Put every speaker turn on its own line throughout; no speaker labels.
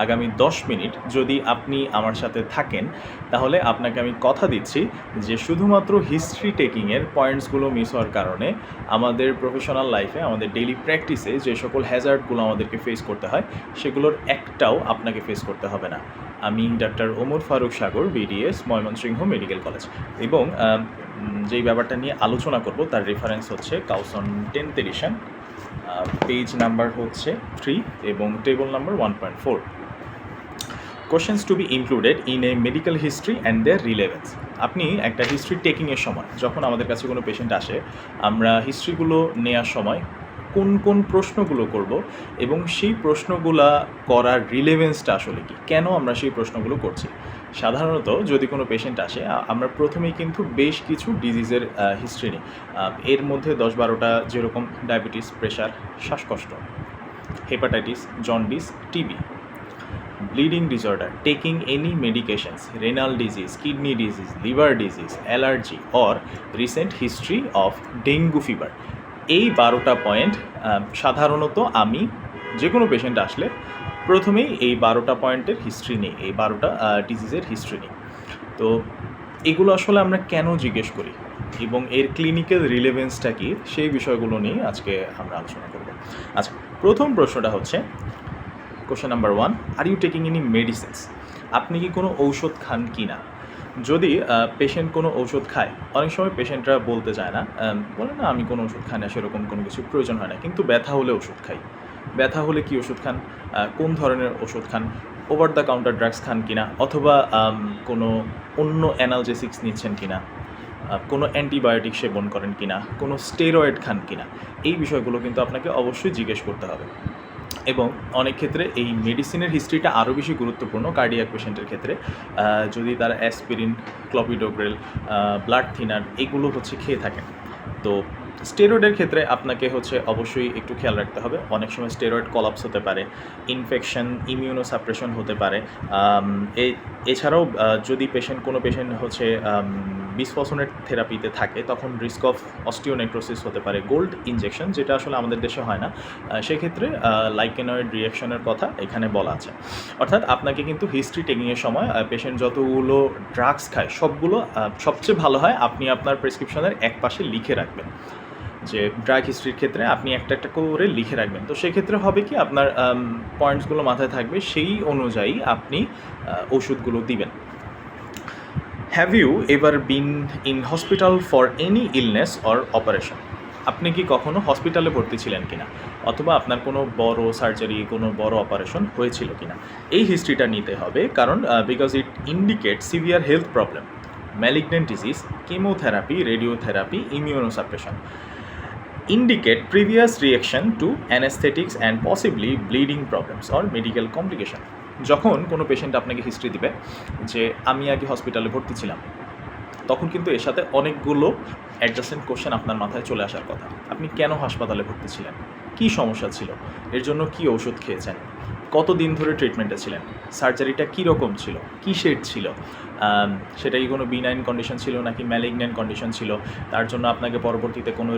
আগামী 10 মিনিট যদি আপনি আমার সাথে থাকেন, তাহলে আপনাকে আমি কথা দিচ্ছি যে শুধুমাত্র হিস্ট্রি টেকিংয়ের পয়েন্টসগুলো মিস হওয়ার কারণে আমাদের প্রফেশনাল লাইফে, আমাদের ডেইলি প্র্যাকটিসে যে সকল হ্যাজার্ডগুলো আমাদেরকে ফেস করতে হয়, সেগুলোর একটাও আপনাকে ফেস করতে হবে না। আমি ডাক্তার ওমর ফারুক সাগর, বিডিএস, ময়মনসিংহ মেডিকেল কলেজ। এবং যেই ব্যাপারটা নিয়ে আলোচনা করব তার রেফারেন্স হচ্ছে কাউসন 10th এডিশন, পেজ নাম্বার হচ্ছে 3 এবং table number 1.4। Questions to be included in a medical history and their relevance. আপনি একটা হিস্ট্রি টেকিংয়ের সময় যখন আমাদের কাছে কোনো পেশেন্ট আসে, আমরা হিস্ট্রিগুলো নেওয়ার সময় কোন কোন প্রশ্নগুলো করব এবং সেই প্রশ্নগুলা করার রিলেভেন্সটা আসলে কী, কেন আমরা সেই প্রশ্নগুলো করছি। সাধারণত যদি কোনো পেশেন্ট আসে, আমরা প্রথমেই কিন্তু বেশ কিছু ডিজিজের হিস্ট্রি নিই। এর মধ্যে 10-12টা, যেরকম ডায়াবেটিস, প্রেশার, শ্বাসকষ্ট, hepatitis, jaundice, TB, bleeding disorder, taking any medications, renal disease, kidney disease, liver disease, allergy or recent history of dengue fever। এই 12টা পয়েন্ট সাধারণত আমি যে কোনো পেশেন্ট আসলে প্রথমেই এই 12টা পয়েন্টের হিস্ট্রি নিই, এই 12টা ডিজিজের হিস্ট্রি নিই। তো এগুলো আসলে আমরা কেন জিজ্ঞেস করি এবং এর ক্লিনিক্যাল রিলেভেন্সটা কী, সেই বিষয়গুলো নিয়ে আজকে আমরা আলোচনা করব। আচ্ছা, প্রথম প্রশ্নটা হচ্ছে, question number 1, are you taking any medicines? আপনি কি কোনো ঔষধ খান কি না? যদি পেশেন্ট কোনো ঔষধ খায়, অনেক সময় পেশেন্টরা বলতে চায় না, বলে না আমি কোনো ওষুধ খাই না, সেরকম কোনো কিছু প্রয়োজন হয় না, কিন্তু ব্যথা হলে ওষুধ খাই। ব্যথা হলে কি ওষুধ খান? কোন ধরনের ওষুধ খান? ওভার দ্য কাউন্টার ড্রাগস খান কিনা, অথবা কোনো অন্য অ্যানালজেসিক্স নিচ্ছেন কিনা, কোনো অ্যান্টিবায়োটিক সেবন করেন কিনা, কোনো স্টেরয়েড খান কিনা, এই বিষয়গুলো কিন্তু আপনাকে অবশ্যই জিজ্ঞেস করতে হবে। এবং অনেক ক্ষেত্রে এই মেডিসিনের হিস্ট্রিটা আরও বেশি গুরুত্বপূর্ণ কার্ডিয়াক পেশেন্টের ক্ষেত্রে। যদি তারা অ্যাসপিরিন, ক্লপিডোগ্রেল, ব্লাড থিনার এগুলো হচ্ছে খেয়ে থাকেন। তো স্টেরয়েডের ক্ষেত্রে আপনাকে হচ্ছে অবশ্যই একটু খেয়াল রাখতে হবে। অনেক সময় স্টেরয়েড কলাপস হতে পারে, ইনফেকশন, ইমিউনোসাপ্রেশন হতে পারে। এছাড়াও যদি কোনো পেশেন্ট হচ্ছে বিসফসফেট থেরাপিতে থাকে, তখন রিস্ক অফ অস্টিওনেক্রোসিস হতে পারে। গোল্ড ইনজেকশন, যেটা আসলে আমাদের দেশে হয় না, সেক্ষেত্রে লাইকেনয়েড রিয়াকশনের কথা এখানে বলা আছে। অর্থাৎ আপনাকে কিন্তু হিস্ট্রি টেকিংয়ের সময় পেশেন্ট যতগুলো ড্রাগস খায় সবগুলো সবচেয়ে ভালো হয় আপনি আপনার প্রেসক্রিপশনের এক পাশে লিখে রাখবেন, যে ড্রাগ হিস্ট্রির ক্ষেত্রে আপনি একটা একটা করে লিখে রাখবেন। তো সেক্ষেত্রে হবে কি, আপনার পয়েন্টসগুলো মাথায় থাকবে, সেই অনুযায়ী আপনি ওষুধগুলো দিবেন। Have you ever been in hospital for any illness or operation? আপনি কি কখনো হসপিটালে ভর্তি ছিলেন কিনা, অথবা আপনার কোনো বড় সার্জারি, কোনো বড় অপারেশন হয়েছিল কিনা, এই হিস্ট্রিটা নিতে হবে। কারণ because it indicate severe health problem, malignant disease, chemotherapy, radiotherapy, immunosuppression, indicate previous reaction to anesthetics and possibly bleeding problems or medical complication। যখন কোনো পেশেন্ট আপনাকে হিস্ট্রি দিবে যে আমি আগে হসপিটালে ভর্তি ছিলাম, তখন কিন্তু এর সাথে অনেকগুলো অ্যাডজাসেন্ট কোশ্চেন আপনার মাথায় চলে আসার কথা। আপনি কেন হাসপাতালে ভর্তি ছিলেন, কী সমস্যা ছিল, এর জন্য কী ওষুধ খেয়েছেন, কতদিন ধরে ট্রিটমেন্টে ছিলেন, সার্জারিটা কীরকম ছিল, কী শেড ছিল, সেটা কি কোনো বিনাইন কন্ডিশন ছিল নাকি ম্যালিগন্যান্ট কন্ডিশন ছিল, তার জন্য আপনাকে পরবর্তীতে কোনো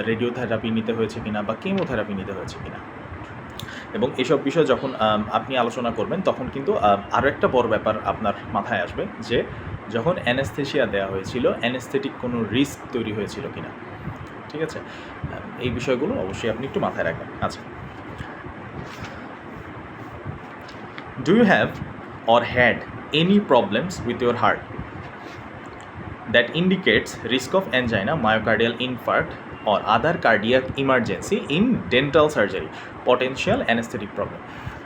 রেডিওথেরাপি নিতে হয়েছে কিনা বা কেমোথেরাপি নিতে হয়েছে কিনা। এবং এসব বিষয় যখন আপনি আলোচনা করবেন, তখন কিন্তু আরও একটা বড় ব্যাপার আপনার মাথায় আসবে, যে যখন অ্যানেস্থেশিয়া দেওয়া হয়েছিল, অ্যানেস্থেটিক কোনো রিস্ক তৈরি হয়েছিল কিনা। ঠিক আছে, এই বিষয়গুলো অবশ্যই আপনি একটু মাথায় রাখবেন। আচ্ছা, do you have or had any problems with your heart that indicates risk of angina, myocardial infarct or other cardiac emergency in dental surgery, potential anesthetic problem?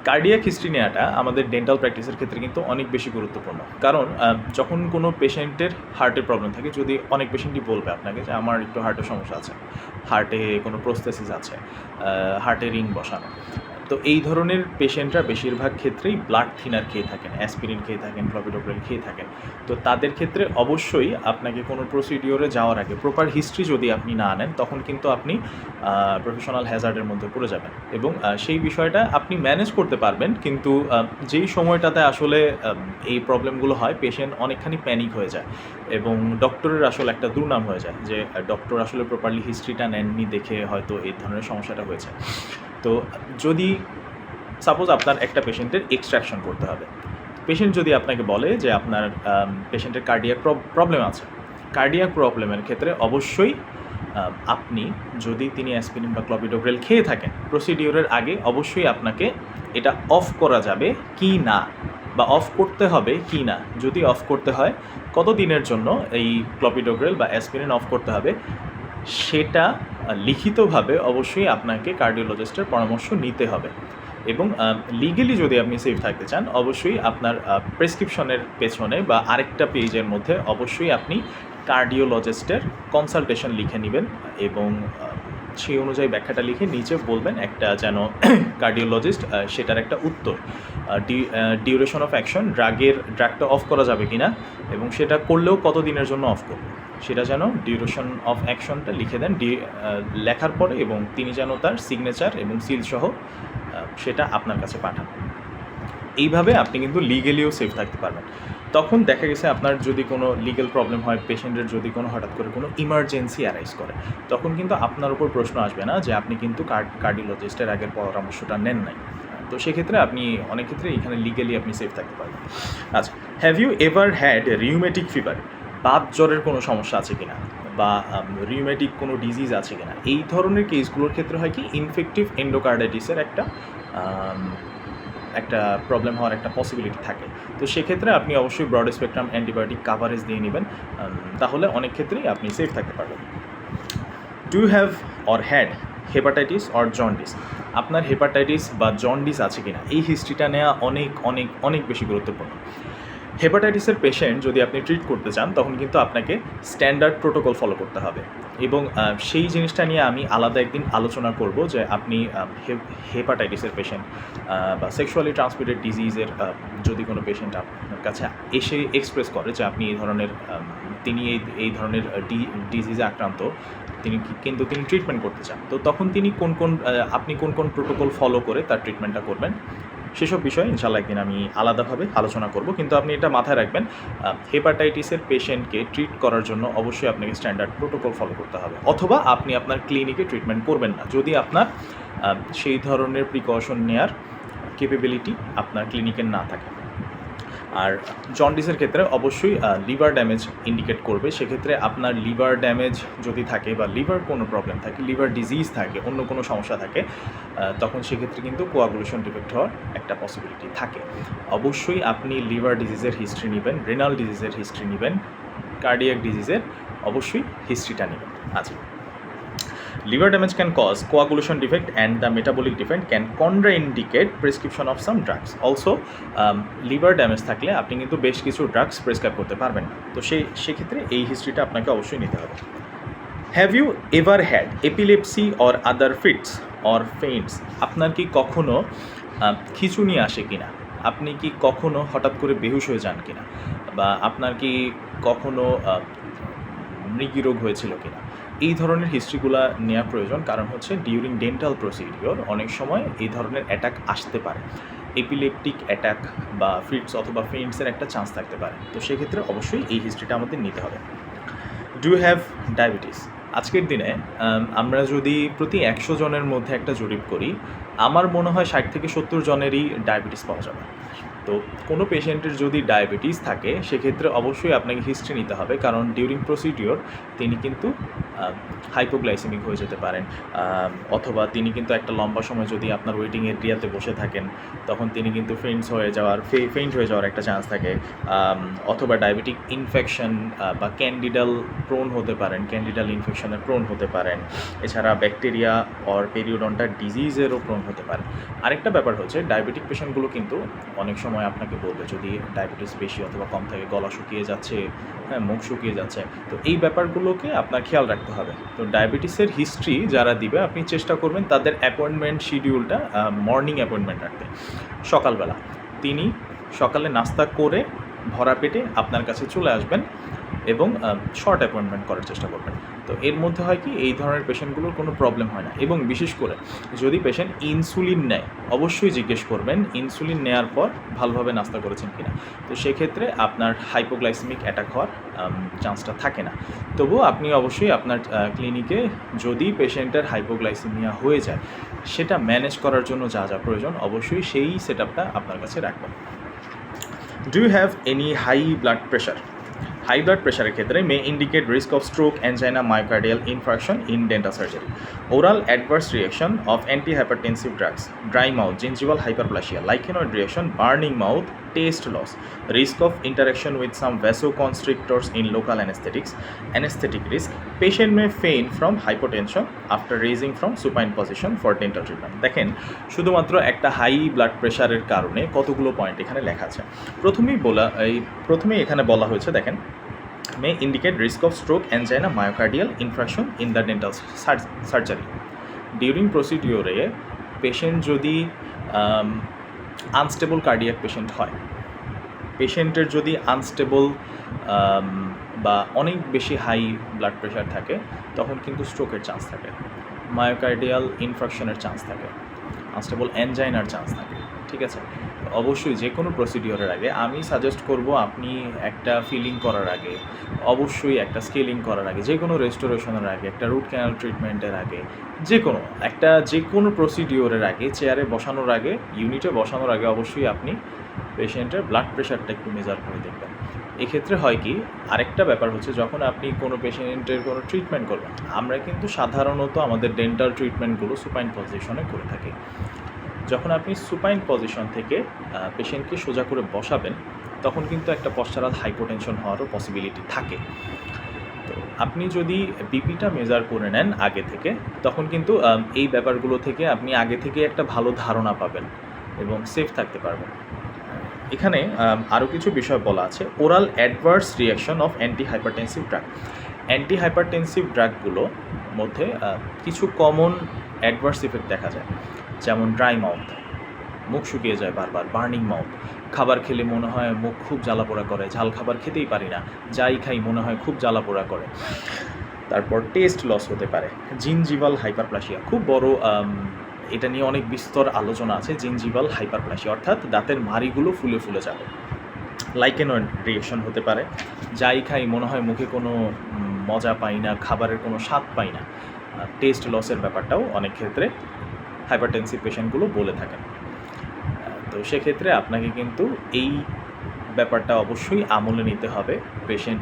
Cardiac history নেওয়াটা আমাদের ডেন্টাল প্র্যাকটিসের ক্ষেত্রে কিন্তু অনেক বেশি গুরুত্বপূর্ণ। কারণ যখন কোনো পেশেন্টের হার্টের প্রবলেম থাকে, যদি অনেক পেশেন্টই বলবে আপনাকে যে আমার একটু হার্টের সমস্যা আছে, হার্টে কোনো প্রোস্থেসিস আছে, হার্টে রিং বসানো, তো এই ধরনের পেশেন্টরা বেশিরভাগ ক্ষেত্রেই ব্লাড থিনার খেয়ে থাকেন, অ্যাসপিরিন খেয়ে থাকেন, ক্লপিডোগ্রেল খেয়ে থাকেন। তো তাদের ক্ষেত্রে অবশ্যই আপনাকে কোনো প্রসিডিওরে যাওয়ার আগে প্রপার হিস্ট্রি যদি আপনি না নেন, তখন কিন্তু আপনি প্রফেশনাল হ্যাজার্ডের মধ্যে পড়ে যাবেন। এবং সেই বিষয়টা আপনি ম্যানেজ করতে পারবেন, কিন্তু যেই সময়টাতে আসলে এই প্রবলেমগুলো হয়, পেশেন্ট অনেকখানি প্যানিক হয়ে যায় এবং ডক্টরের আসলে একটা দুর্নাম হয়ে যায় যে ডক্টর আসলে প্রপারলি হিস্ট্রিটা নেননি দেখে হয়তো এই ধরনের সমস্যাটা হয়েছে। তো যদি সাপোজ আপনার একটা পেশেন্টের এক্সট্রাকশন করতে হবে। পেশেন্ট যদি আপনাকে বলে যে আপনার পেশেন্টের কার্ডিয়াক প্রবলেম আছে, কার্ডিয়াক প্রবলেমের ক্ষেত্রে অবশ্যই আপনি যদি তিনি অ্যাসপিরিন বা ক্লপিডোগ্রেল খেয়ে থাকেন, প্রসিডিওরের আগে অবশ্যই আপনাকে এটা অফ করা যাবে কি না বা অফ করতে হবে কি না, যদি অফ করতে হয় কত দিনের জন্য এই ক্লপিডোগ্রেল বা অ্যাসপিরিন অফ করতে হবে, সেটা লিখিতভাবে অবশ্যই আপনাকে কার্ডিওলজিস্টের পরামর্শ নিতে হবে। এবং লিগেলি যদি আপনি সেফ থাকতে চান, অবশ্যই আপনার প্রেসক্রিপশনের পেছনে বা আরেকটা পেজের মধ্যে অবশ্যই আপনি কার্ডিওলজিস্টের কনসালটেশন লিখে নেবেন এবং সেই অনুযায়ী ব্যাখ্যাটা লিখে নিচে বলবেন একটা যেন কার্ডিওলজিস্ট সেটার একটা উত্তর, ডিউরেশন অফ অ্যাকশন, ড্রাগটা অফ করা যাবে কি না এবং সেটা করলেও কত দিনের জন্য অফ করবে, সেটা যেন ডিউরেশন অফ অ্যাকশনটা লিখে দেন লেখার পরে, এবং তিনি যেন তার সিগনেচার এবং সিল সহ সেটা আপনার কাছে পাঠান। এইভাবে আপনি কিন্তু লিগেলিও সেফ থাকতে পারবেন। তখন দেখা গেছে আপনার যদি কোনো লিগ্যাল প্রবলেম হয়, পেশেন্টের যদি কোনো হঠাৎ করে কোনো ইমার্জেন্সি অ্যারাইজ করে, তখন কিন্তু আপনার উপর প্রশ্ন আসবে না যে আপনি কিন্তু কার্ডিওলজিস্টের আগের পরামর্শটা নেন নাই। তো সেক্ষেত্রে আপনি অনেক ক্ষেত্রে এখানে লিগেলি আপনি সেফ থাকতে পারবেন। আচ্ছা, have you ever had rheumatic fever? বাত জ্বরের কোনো সমস্যা আছে কিনা বা রিউমেটিক কোনো ডিজিজ আছে কিনা, এই ধরনের কেসগুলোর ক্ষেত্রে হয় কি ইনফেক্টিভ এন্ডোকার্ডাইটিসের একটা প্রবলেম হওয়ার একটা পসিবিলিটি থাকে। তো সেক্ষেত্রে আপনি অবশ্যই ব্রড স্পেকট্রাম অ্যান্টিবায়োটিক কাভারেজ দিয়ে নেবেন, তাহলে অনেক ক্ষেত্রেই আপনি সেফ থাকতে পারবেন। Do you have or had hepatitis or jaundice? আপনার হেপাটাইটিস বা জন্ডিস আছে কিনা, এই হিস্ট্রিটা নেওয়া অনেক অনেক অনেক বেশি গুরুত্বপূর্ণ। হেপাটাইটিসের পেশেন্ট যদি আপনি ট্রিট করতে চান, তখন কিন্তু আপনাকে স্ট্যান্ডার্ড প্রোটোকল ফলো করতে হবে এবং সেই জিনিসটা নিয়ে আমি আলাদা একদিন আলোচনা করব যে আপনি হেপাটাইটিসের পেশেন্ট বা সেক্সুয়ালি ট্রান্সমিটেড ডিজিজের যদি কোনো পেশেন্ট আপনার কাছে এসে এক্সপ্রেস করে যে আপনি তিনি এই ধরনের ডিজিজে আক্রান্ত, কিন্তু তিনি ট্রিটমেন্ট করতে চান, তো তখন তিনি আপনি কোন কোন প্রোটোকল ফলো করে তার ট্রিটমেন্টটা করবেন, সেসব বিষয়ে ইনশাআল্লাহ একদিন আমি আলাদাভাবে আলোচনা করব। কিন্তু আপনি এটা মাথায় রাখবেন, হেপাটাইটিসের পেশেন্টকে ট্রিট করার জন্য অবশ্যই আপনাকে স্ট্যান্ডার্ড প্রোটোকল ফলো করতে হবে, অথবা আপনি আপনার ক্লিনিকে ট্রিটমেন্ট করবেন না যদি আপনার সেই ধরনের প্রিকশন নেওয়ার ক্যাপাবিলিটি আপনার ক্লিনিকের না থাকে। আর জন্ডিসের ক্ষেত্রে অবশ্যই লিভার ড্যামেজ ইন্ডিকেট করবে। সেক্ষেত্রে আপনার লিভার ড্যামেজ যদি থাকে বা লিভার কোনো প্রবলেম থাকে, লিভার ডিজিজ থাকে, অন্য কোনো সমস্যা থাকে, তখন সেক্ষেত্রে কিন্তু কোয়াগুলেশন ডিফেক্ট হওয়ার একটা পসিবিলিটি থাকে। অবশ্যই আপনি লিভার ডিজিজের হিস্ট্রি নেবেন, রেনাল ডিজিজের হিস্ট্রি নেবেন, কার্ডিয়াক ডিজিজের অবশ্যই হিস্ট্রিটা নেবেন। আচ্ছা, liver damage can cause coagulation defect and the metabolic defect can contraindicate prescription of some drugs. Also liver damage থাকলে আপনি কিন্তু বেশ কিছু ড্রাগস প্রেসক্রাইব করতে পারবেন না, তো সেক্ষেত্রে এই হিস্ট্রিটা আপনাকে অবশ্যই নিতে হবে। Have you ever had epilepsy or other fits or faints? আপনার কি কখনো খিঁচুনি আসে কিনা, আপনি কি কখনো হঠাৎ করে বেহুশ হয়ে যান কিনা, বা আপনার কি কখনো মৃগী রোগ হয়েছিল কিনা, এই ধরনের হিস্ট্রিগুলো নেওয়া প্রয়োজন। কারণ হচ্ছে ডিউরিং ডেন্টাল প্রসিডিওর অনেক সময় এই ধরনের অ্যাটাক আসতে পারে, এপিলেপটিক অ্যাটাক বা ফিটস অথবা ফেইন্টসের একটা চান্স থাকতে পারে, তো সেক্ষেত্রে অবশ্যই এই হিস্ট্রিটা আমাদের নিতে হবে। Do have diabetes? আজকের দিনে আমরা যদি প্রতি 100 জনের মধ্যে একটা জরিপ করি, আমার মনে হয় 60 থেকে 70 জনেরই ডায়াবেটিস পাওয়া যাবে। তো কোনো পেশেন্টের যদি ডায়াবেটিস থাকে, সেক্ষেত্রে অবশ্যই আপনাকে হিস্ট্রি নিতে হবে, কারণ ডিউরিং প্রসিডিওর তিনি কিন্তু হাইপোগ্লাইসেমিক হয়ে যেতে পারেন, অথবা তিনি কিন্তু একটা লম্বা সময় যদি আপনার ওয়েটিং এরিয়াতে বসে থাকেন, তখন তিনি কিন্তু ফেইন্ট হয়ে যাওয়ার একটা চান্স থাকে, অথবা ডায়াবেটিক ইনফেকশন বা ক্যান্ডিডাল প্রোন হতে পারেন, ক্যান্ডিডাল ইনফেকশনের প্রোন হতে পারেন, এছাড়া ব্যাকটেরিয়া অর পেরিওডন্টাল ডিজিজেরও প্রোন হতে পারে। আরেকটা ব্যাপার হচ্ছে ডায়াবেটিক পেশেন্টগুলো কিন্তু অনেক সময় আপনাকে বলবে যদি ডায়াবেটিস বেশি অথবা কম থাকে, গলা শুকিয়ে যাচ্ছে, হ্যাঁ, মুখ শুকিয়ে যাচ্ছে, তো এই ব্যাপারগুলোকে আপনার খেয়াল রাখতে হবে। তো ডায়াবেটিসের হিস্ট্রি যারা দিবে, আপনি চেষ্টা করবেন তাদের অ্যাপয়েন্টমেন্ট শিডিউলটা মর্নিং অ্যাপয়েন্টমেন্ট রাখতে, সকালবেলা। তিনি সকালে নাস্তা করে ভরা পেটে আপনার কাছে চলে আসবেন এবং শর্ট অ্যাপয়েন্টমেন্ট করার চেষ্টা করবেন। তো এর মধ্যে হয় কি এই ধরনের পেশেন্টগুলোর কোনো প্রবলেম হয় না। এবং বিশেষ করে যদি পেশেন্ট ইনসুলিন নেয়, অবশ্যই জিজ্ঞেস করবেন ইনসুলিন নেওয়ার পর ভালোভাবে নাস্তা করেছেন কিনা। তো সেক্ষেত্রে আপনার হাইপোগ্লাইসেমিক অ্যাটাক হওয়ার চান্সটা থাকে না। তবুও আপনি অবশ্যই আপনার ক্লিনিকে যদি পেশেন্টের হাইপোগ্লাইসেমিয়া হয়ে যায়, সেটা ম্যানেজ করার জন্য যা যা প্রয়োজন অবশ্যই সেই সেট আপটা আপনার কাছে রাখবেন। Do you have any high blood pressure? High blood প্রেশারের ক্ষেত্রে may indicate risk of stroke, angina, myocardial infarction in dental surgery. Oral adverse reaction of antihypertensive drugs, dry mouth, gingival hyperplasia, lichenoid reaction, burning mouth, taste loss, risk of interaction with some vasoconstrictors in local anesthetics, anesthetic risk, patient may faint from hypotension after raising from supine position for dental treatment. দেখেন শুধুমাত্র একটা high blood প্রেশারের কারণে কতগুলো point এখানে লেখা আছে। প্রথমেই এখানে বলা হয়েছে, দেখেন may indicate risk of stroke, angina, myocardial infarction in the dental surgery. During procedure patient যদি আনস্টেবল কার্ডিয়াক পেশেন্ট হয়, পেশেন্টের যদি আনস্টেবল বা অনেক বেশি হাই ব্লাড প্রেশার থাকে, তখন কিন্তু স্ট্রোকের চান্স থাকে, মায়োকার্ডিয়াল ইনফার্কশনের চান্স থাকে, আনস্টেবল অ্যানজাইনার চান্স থাকে। ঠিক আছে, অবশ্যই যে কোনো প্রসিডিওরের আগে আমি সাজেস্ট করব আপনি একটা ফিলিং করার আগে, অবশ্যই একটা স্কেলিং করার আগে, যে কোনো রেস্টোরেশনের আগে, একটা রুট ক্যানাল ট্রিটমেন্টের আগে, যে কোনো প্রসিডিওরের আগে, চেয়ারে বসানোর আগে, ইউনিটে বসানোর আগে অবশ্যই আপনি পেশেন্টের ব্লাড প্রেশারটা একটু মেজার করে দেখবেন। এক্ষেত্রে হয় কি, আরেকটা ব্যাপার হচ্ছে, যখন আপনি কোনো পেশেন্টের কোনো ট্রিটমেন্ট করবেন, আমরা কিন্তু সাধারণত আমাদের ডেন্টাল ট্রিটমেন্টগুলো সুপাইন পজিশনে করে থাকি। যখন আপনি সুপাইন পজিশন থেকে পেশেন্টকে সোজা করে বসাবেন, তখন কিন্তু একটা পশ্চারাল হাইপোটেনশন হওয়ারও পসিবিলিটি থাকে। তো আপনি যদি বিপিটা মেজার করে নেন আগে থেকে, তখন কিন্তু এই ব্যাপারগুলো থেকে আপনি আগে থেকে একটা ভালো ধারণা পাবেন এবং সেফ থাকতে পারবেন। এখানে আরও কিছু বিষয় বলা আছে। Oral adverse reaction of antihypertensive drug, antihypertensive ড্রাগগুলোর মধ্যে কিছু কমন অ্যাডভার্স ইফেক্ট দেখা যায়, যেমন ড্রাই মাউথ, মুখ শুকিয়ে যায় বারবার, বার্নিং মাউথ, খাবার খেলে মনে হয় মুখ খুব জ্বালাপোড়া করে, ঝাল খাবার খেতেই পারি না, যাই খাই মনে হয় খুব জ্বালাপোড়া করে। তারপর টেস্ট লস হতে পারে, জিনজিভাল হাইপারপ্লাসিয়া, খুব বড়, এটা নিয়ে অনেক বিস্তর আলোচনা আছে। জিনজিভাল হাইপারপ্লাসিয়া অর্থাৎ দাঁতের মাড়িগুলো ফুলে ফুলে যাবে। লাইকেনয়েড রিয়েকশন হতে পারে, যাই খাই মনে হয় মুখে কোনো মজা পাই না, খাবারের কোনো স্বাদ পাই না। টেস্ট লসের ব্যাপারটাও অনেক ক্ষেত্রে হাইপারটেনসিভ পেশেন্টগুলো বলে থাকেন। তো সেক্ষেত্রে আপনাকে কিন্তু এই ব্যাপারটা অবশ্যই আমলে নিতে হবে। পেশেন্ট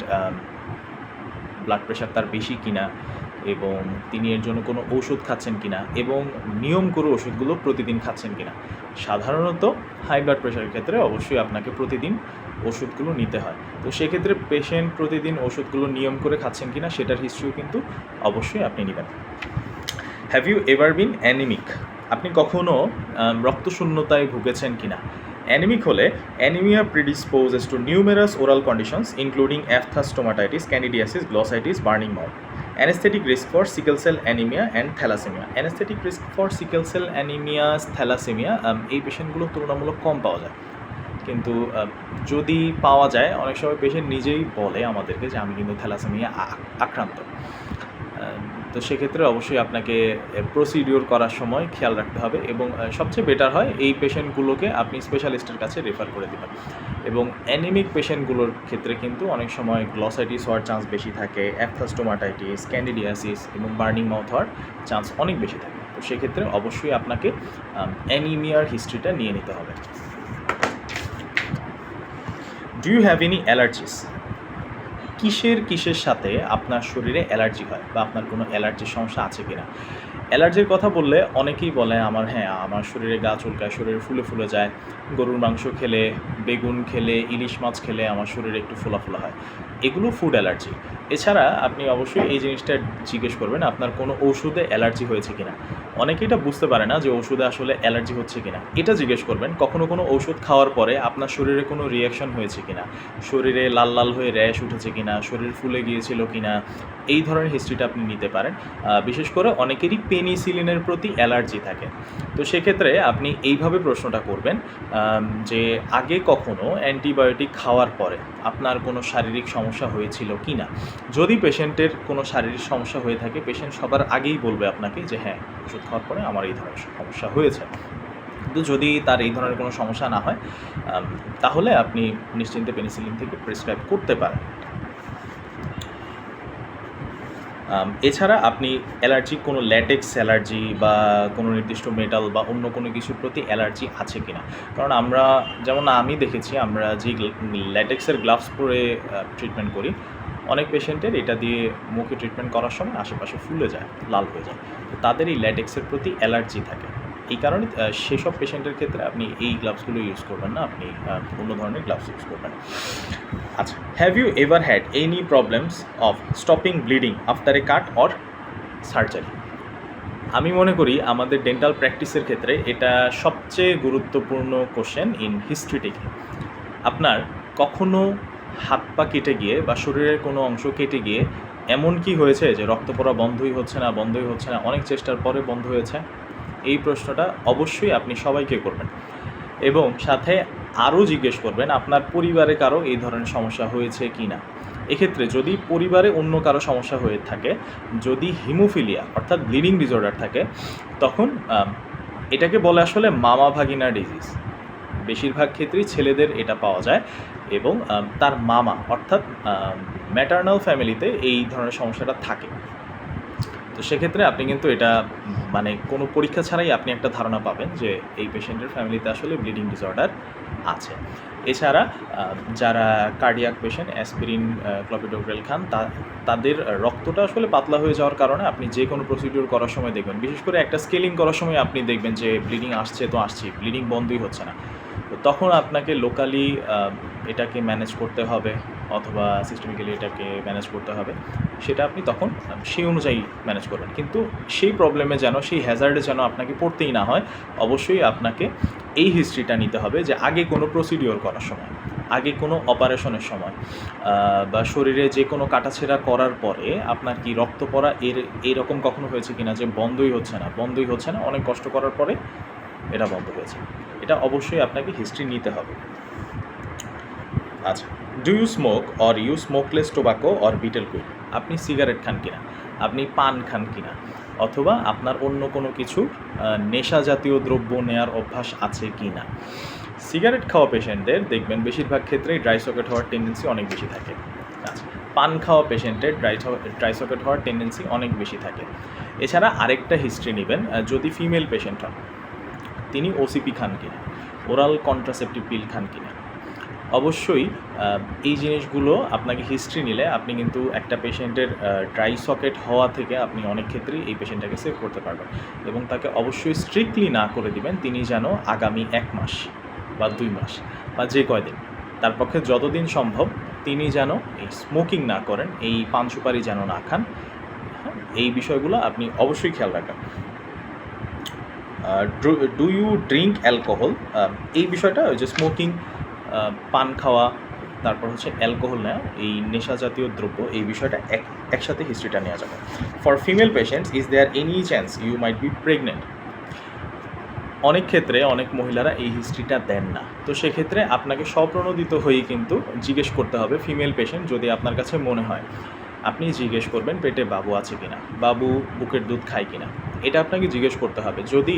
ব্লাড প্রেশার তার বেশি কিনা, এবং তিনি এর জন্য কোনো ওষুধ খাচ্ছেন কিনা, এবং নিয়ম করে ওষুধগুলো প্রতিদিন খাচ্ছেন কিনা। সাধারণত হাই ব্লাড প্রেশারের ক্ষেত্রে অবশ্যই আপনাকে প্রতিদিন ওষুধগুলো নিতে হয়। তো সেক্ষেত্রে পেশেন্ট প্রতিদিন ওষুধগুলো নিয়ম করে খাচ্ছেন কিনা সেটার হিস্ট্রিও কিন্তু অবশ্যই আপনি নেবেন। Have you ever been anaemic? আপনি কখনো রক্তশূন্যতায় ভুগেছেন কিনা? অ্যানিমিক হলে anaemia predisposes to numerous oral conditions including aphthous stomatitis, candidiasis, glossitis, burning mouth. Anaesthetic risk for sickle cell anaemia and thalassaemia. Anaesthetic risk for sickle cell anaemia, thalassaemia, এই পেশেন্টগুলো তুলনামূলক কম পাওয়া যায়। কিন্তু যদি পাওয়া যায়, অনেক সময় পেশেন্ট নিজেই বলে আমাদেরকে যে আমি কিন্তু থ্যালাসেমিয়া আক্রান্ত। তো সেক্ষেত্রে অবশ্যই আপনাকে প্রসিডিওর করার সময় খেয়াল রাখতে হবে, এবং সবচেয়ে বেটার হয় এই পেশেন্টগুলোকে আপনি স্পেশালিস্টের কাছে রেফার করে দেবেন। এবং অ্যানিমিক পেশেন্টগুলোর ক্ষেত্রে কিন্তু অনেক সময় গ্লসাইটিস হওয়ার চান্স বেশি থাকে, অ্যাপথাস স্টোমাটাইটিস, ক্যান্ডিডিয়াসিস এবং বার্নিং মাউথ হওয়ার চান্স অনেক বেশি থাকে। তো সেক্ষেত্রে অবশ্যই আপনাকে অ্যানিমিয়ার হিস্ট্রিটা নিয়ে নিতে হবে। Do you have any allergies? কিসের সাথে আপনার শরীরে অ্যালার্জি হয়, বা আপনার কোনো অ্যালার্জির সমস্যা আছে কি না? অ্যালার্জির কথা বললে অনেকেই বলে আমার শরীরে গা চুলকায়, শরীরে ফুলে ফুলে যায়, গরুর মাংস খেলে, বেগুন খেলে, ইলিশ মাছ খেলে আমার শরীরে একটু ফোলা ফোলা হয়। এগুলো ফুড অ্যালার্জি। এছাড়া আপনি অবশ্যই এই জিনিসটা জিজ্ঞেস করবেন আপনার কোনো ওষুধে অ্যালার্জি হয়েছে কিনা। অনেকে এটা বুঝতে পারে না যে ওষুধে আসলে অ্যালার্জি হচ্ছে কিনা। এটা জিজ্ঞেস করবেন কখনো কোনো ঔষধ খাওয়ার পরে আপনার শরীরে কোনো রিঅ্যাকশন হয়েছে কিনা, শরীরে লাল লাল হয়ে র্যাশ উঠেছে কিনা, শরীর ফুলে গিয়েছিল কিনা, এই ধরনের হিস্ট্রিটা আপনি নিতে পারেন। বিশেষ করে অনেকেরই পেনিসিলিনের প্রতি অ্যালার্জি থাকে। তো সেক্ষেত্রে আপনি এইভাবে প্রশ্নটা করবেন যে আগে কখনো অ্যান্টিবায়োটিক খাওয়ার পরে আপনার কোনো শারীরিক সমস্যা হয়েছিল কি না। যদি পেশেন্টের কোনো শারীরিক সমস্যা হয়ে থাকে, পেশেন্ট সবার আগেই বলবে আপনাকে যে হ্যাঁ, ওষুধ খাওয়ার পরে আমার এই ধরনের সমস্যা হয়েছে। কিন্তু যদি তার এই ধরনের কোনো সমস্যা না হয়, তাহলে আপনি নিশ্চিন্তে পেনিসিলিন থেকে প্রেসক্রাইব করতে পারেন। এছাড়া আপনি অ্যালার্জি, কোনো ল্যাটেক্স অ্যালার্জি বা কোনো নির্দিষ্ট মেটাল বা অন্য কোনো কিছুর প্রতি অ্যালার্জি আছে কি না। কারণ আমরা, যেমন আমি দেখেছি, আমরা যে ল্যাটেক্সের গ্লাভস পরে ট্রিটমেন্ট করি, অনেক পেশেন্টের এটা দিয়ে মুখে ট্রিটমেন্ট করার সময় আশেপাশে ফুলে যায়, লাল হয়ে যায়। তো তাদের এই ল্যাটেক্সের প্রতি অ্যালার্জি থাকে। এই কারণে সেসব পেশেন্টের ক্ষেত্রে আপনি এই গ্লাভসগুলো ইউজ করবেন না, আপনি অন্য ধরনের গ্লাভস ইউজ করবেন। আচ্ছা, have you ever had any problems of stopping bleeding after a cut or surgery? আমি মনে করি আমাদের ডেন্টাল প্র্যাকটিসের ক্ষেত্রে এটা সবচেয়ে গুরুত্বপূর্ণ কোশ্চেন ইন হিস্ট্রি টেকিং। আপনার কখনো হাত পা কেটে গিয়ে বা শরীরের কোনো অংশ কেটে গিয়ে এমন কি হয়েছে যে রক্ত পড়া বন্ধই হচ্ছে না, অনেক চেষ্টার পরে বন্ধ হয়েছে? এই প্রশ্নটা অবশ্যই আপনি সবাইকে করবেন, এবং সাথে আরও জিজ্ঞেস করবেন আপনার পরিবারে কারো এই ধরনের সমস্যা হয়েছে কি না। এক্ষেত্রে যদি পরিবারে অন্য কারো সমস্যা হয়ে থাকে, যদি হিমোফিলিয়া অর্থাৎ ব্লিডিং ডিসঅর্ডার থাকে, তখন এটাকে বলে আসলে মামা ভাগিনা ডিজিজ। বেশিরভাগ ক্ষেত্রেই ছেলেদের এটা পাওয়া যায়, এবং তার মামা অর্থাৎ ম্যাটার্নাল ফ্যামিলিতে এই ধরনের সমস্যাটা থাকে। তো সেক্ষেত্রে আপনি কিন্তু এটা মানে কোনো পরীক্ষা ছাড়াই আপনি একটা ধারণা পাবেন যে এই পেশেন্টের ফ্যামিলিতে আসলে ব্লিডিং ডিসঅর্ডার আছে। এছাড়া যারা কার্ডিয়াক পেশেন্ট অ্যাসপিরিন, ক্লোপিডোগ্রেল খান, তাদের রক্তটা আসলে পাতলা হয়ে যাওয়ার কারণে আপনি যে কোনো প্রসিডিওর করার সময় দেখবেন, বিশেষ করে একটা স্কেলিং করার সময় আপনি দেখবেন যে ব্লিডিং আসছে তো আসছে, ব্লিডিং বন্ধই হচ্ছে না। তো তখন আপনাকে লোকালি এটাকে ম্যানেজ করতে হবে, অথবা সিস্টেমিক্যালি এটাকে ম্যানেজ করতে হবে। সেটা আপনি তখন সেই অনুযায়ী ম্যানেজ করবেন। কিন্তু সেই প্রবলেমে যেন, সেই হ্যাজার্ডে যেন আপনাকে পড়তেই না হয়, অবশ্যই আপনাকে এই হিস্ট্রিটা নিতে হবে যে আগে কোনো প্রসিডিওর করার সময়, আগে কোনো অপারেশনের সময়, বা শরীরে যে কোনো কাটাছেঁড়া করার পরে আপনার কি রক্ত পড়া এরকম কখনো হয়েছে কিনা যে বন্ধই হচ্ছে না, অনেক কষ্ট করার পরে এটা বন্ধ হয়েছে। এটা অবশ্যই আপনাকে হিস্ট্রি নিতে হবে। আচ্ছা, do you smoke or you smokeless tobacco or betel quid? আপনি সিগারেট খান কিনা, আপনি পান খান কিনা, অথবা আপনার অন্য কোনো কিছু নেশা জাতীয় দ্রব্য নেওয়ার অভ্যাস আছে কি না। সিগারেট খাওয়া পেশেন্টদের দেখবেন বেশিরভাগ ক্ষেত্রেই ড্রাই সকেট হওয়ার টেন্ডেন্সি অনেক বেশি থাকে। আচ্ছা, পান খাওয়া পেশেন্টের ড্রাই সকেট হওয়ার টেন্ডেন্সি অনেক বেশি থাকে। এছাড়া আরেকটা হিস্ট্রি নেবেন, যদি ফিমেল পেশেন্ট হন, তিনি ওসিপি খান কিনা, ওরাল কন্ট্রাসেপটিভ পিল খান কিনা। অবশ্যই এই জিনিসগুলো আপনাকে হিস্ট্রি নিলে আপনি কিন্তু একটা পেশেন্টের ড্রাই সকেট হওয়া থেকে আপনি অনেক ক্ষেত্রেই এই পেশেন্টটাকে সেভ করতে পারবেন, এবং তাকে অবশ্যই স্ট্রিক্টলি না করে দিবেন তিনি যেন আগামী 1 মাস বা 2 মাস বা যে কয়দিন, তার পক্ষে যতদিন সম্ভব তিনি যেন এই স্মোকিং না করেন, এই পান সুপারি যেন না খান। এই বিষয়গুলো আপনি অবশ্যই খেয়াল রাখবেন। Do you drink alcohol? এই বিষয়টা ওই যে স্মোকিং, পান খাওয়া, তারপর হচ্ছে অ্যালকোহল নেওয়া, এই নেশা জাতীয় দ্রব্য, এই বিষয়টা একসাথে হিস্ট্রিটা নেওয়া যাবে। For female patients, is there any chance you might be pregnant? অনেক ক্ষেত্রে অনেক মহিলারা এই হিস্ট্রিটা দেন না। তো সেক্ষেত্রে আপনাকে স্বপ্রণোদিত হয়েই কিন্তু জিজ্ঞেস করতে হবে ফিমেল পেশেন্ট, যদি আপনার কাছে মনে হয়, আপনি জিজ্ঞেস করবেন পেটে বাবু আছে কিনা, বাবু বুকের দুধ খায় কিনা, এটা আপনাকে জিজ্ঞেস করতে হবে। যদি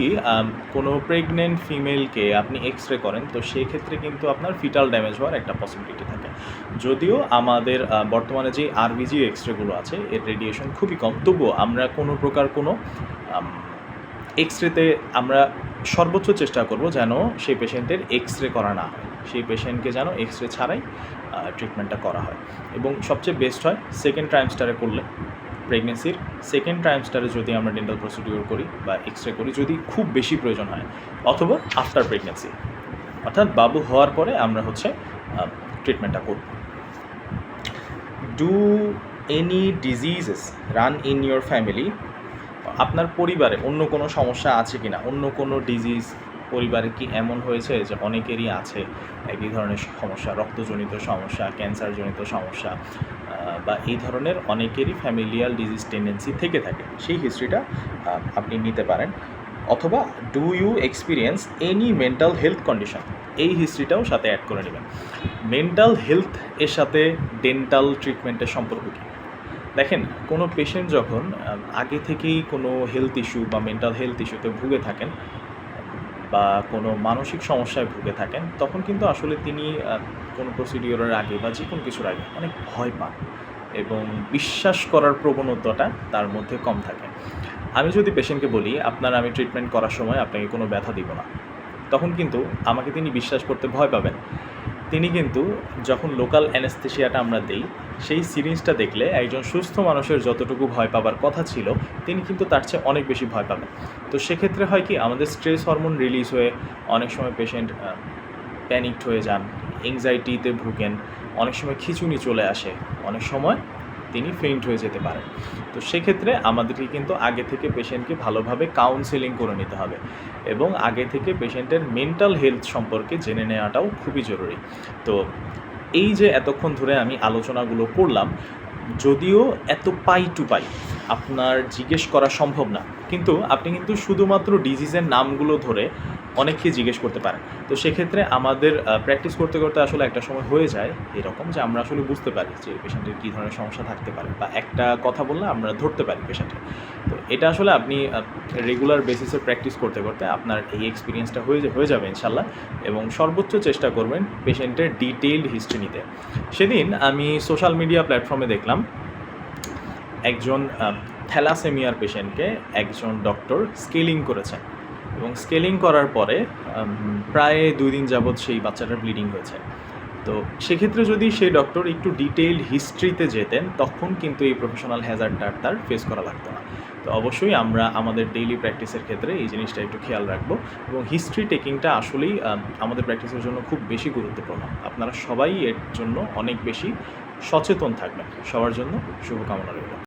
কোনো প্রেগনেন্ট ফিমেলকে আপনি এক্স রে করেন, তো সেই ক্ষেত্রে কিন্তু আপনার ফিটাল ড্যামেজ হওয়ার একটা পসিবিলিটি থাকে। যদিও আমাদের বর্তমানে যে আরবিজি এক্স রেগুলো আছে, এর রেডিয়েশন খুবই কম, তবুও আমরা কোনো প্রকার কোনো এক্স রেতে আমরা সর্বোচ্চ চেষ্টা করব যেন সেই পেশেন্টের এক্স রে করা না হয়, সেই পেশেন্টকে যেন এক্স রে ছাড়াই ট্রিটমেন্টটা করা হয়। এবং সবচেয়ে বেস্ট হয় সেকেন্ড ট্রাইমস্টারে করলে, প্রেগনেন্সির সেকেন্ড ট্রাইমস্টারে যদি আমরা ডেন্টাল প্রসিডিওর করি বা এক্স রে করি, যদি খুব বেশি প্রয়োজন হয়, অথবা আফটার প্রেগনেন্সি, অর্থাৎ বাবু হওয়ার পরে আমরা হচ্ছে ট্রিটমেন্টটা করব। Do any diseases run in your family? আপনার পরিবারে অন্য কোনো সমস্যা আছে কি না, অন্য কোনো ডিজিজ পরিবারে কি এমন হয়েছে যে অনেকেরই আছে একই ধরনের সমস্যা, রক্তজনিত সমস্যা, ক্যান্সারজনিত সমস্যা, বা এই ধরনের অনেকেরই ফ্যামিলিয়াল ডিজিজ টেন্ডেন্সি থেকে থাকে, সেই হিস্ট্রিটা আপনি নিতে পারেন। অথবা do you experience any mental health condition, এই হিস্ট্রিটাও সাথে অ্যাড করে নেবেন। মেন্টাল হেলথ এর সাথে ডেন্টাল ট্রিটমেন্টের সম্পর্ক কী? দেখেন, কোনো পেশেন্ট যখন আগে থেকেই কোনো হেলথ ইস্যু বা মেন্টাল হেলথ ইস্যুতে ভুগে থাকেন বা কোনো মানসিক সমস্যায় ভুগে থাকেন, তখন কিন্তু আসলে তিনি কোনো প্রসিডিওরের আগে বা যে কোনো কিছুর আগে অনেক ভয় পান এবং বিশ্বাস করার প্রবণতাটা তার মধ্যে কম থাকে। আমি যদি পেশেন্টকে বলি আমি ট্রিটমেন্ট করার সময় আপনাকে কোনো ব্যথা দিব না, তখন কিন্তু আমাকে তিনি বিশ্বাস করতে ভয় পাবেন। তিনি কিন্তু যখন লোকাল অ্যানেস্থেশিয়াটা আমরা দেই, সেই সিরিঞ্জটা দেখলে একজন সুস্থ মানুষের যতটুকু ভয় পাবার কথা ছিল, তিনি কিন্তু তার চেয়ে অনেক বেশি ভয় পাবেন। তো সেক্ষেত্রে হয় কি, আমাদের স্ট্রেস হরমোন রিলিজ হয়ে অনেক সময় পেশেন্ট প্যানিকড হয়ে যান, এংজাইটিতে ভুগেন, অনেক সময় খিঁচুনি চলে আসে, অনেক সময় তিনি ফেইন্ট হয়ে যেতে পারেন। তো সেক্ষেত্রে আমাদেরকে কিন্তু আগে থেকে পেশেন্টকে ভালোভাবে কাউন্সেলিং করে নিতে হবে এবং আগে থেকে পেশেন্টের মেন্টাল হেলথ সম্পর্কে জেনে নেওয়াটাও খুবই জরুরি। তো এই যে এতক্ষণ ধরে আমি আলোচনাগুলো করলাম, যদিও এত পাই টু পাই আপনার জিজ্ঞেস করা সম্ভব না, কিন্তু আপনি কিন্তু শুধুমাত্র ডিজিজের নামগুলো ধরে অনেককে জিজ্ঞেস করতে পারেন। তো সেক্ষেত্রে আমাদের প্র্যাকটিস করতে করতে আসলে একটা সময় হয়ে যায় এরকম যে আমরা আসলে বুঝতে পারি যে পেশেন্টের কী ধরনের সমস্যা থাকতে পারে, বা একটা কথা বললে আমরা ধরতে পারি পেশেন্টের। তো এটা আসলে আপনি রেগুলার বেসিসে প্র্যাকটিস করতে করতে আপনার এই এক্সপিরিয়েন্সটা হয়ে যাবে ইনশাল্লাহ, এবং সর্বোচ্চ চেষ্টা করবেন পেশেন্টের ডিটেইলড হিস্ট্রি নিতে। সেদিন আমি সোশ্যাল মিডিয়া প্ল্যাটফর্মে দেখলাম একজন থ্যালাসেমিয়ার পেশেন্টকে একজন ডক্টর স্কেলিং করেছেন, এবং স্কেলিং করার পরে প্রায় 2 দিন যাবৎ সেই বাচ্চাটার ব্লিডিং হয়েছে। তো সেক্ষেত্রে যদি সেই ডক্টর একটু ডিটেইলড হিস্ট্রিতে যেতেন, তখন কিন্তু এই প্রফেশনাল হ্যাজার্ডটা তার ফেস করা লাগতো না। তো অবশ্যই আমরা আমাদের ডেইলি প্র্যাকটিসের ক্ষেত্রে এই জিনিসটা একটু খেয়াল রাখবো, এবং হিস্ট্রি টেকিংটা আসলেই আমাদের প্র্যাকটিসের জন্য খুব বেশি গুরুত্বপূর্ণ। আপনারা সবাই এর জন্য অনেক বেশি সচেতন থাকবেন। সবার জন্য শুভকামনা রইল।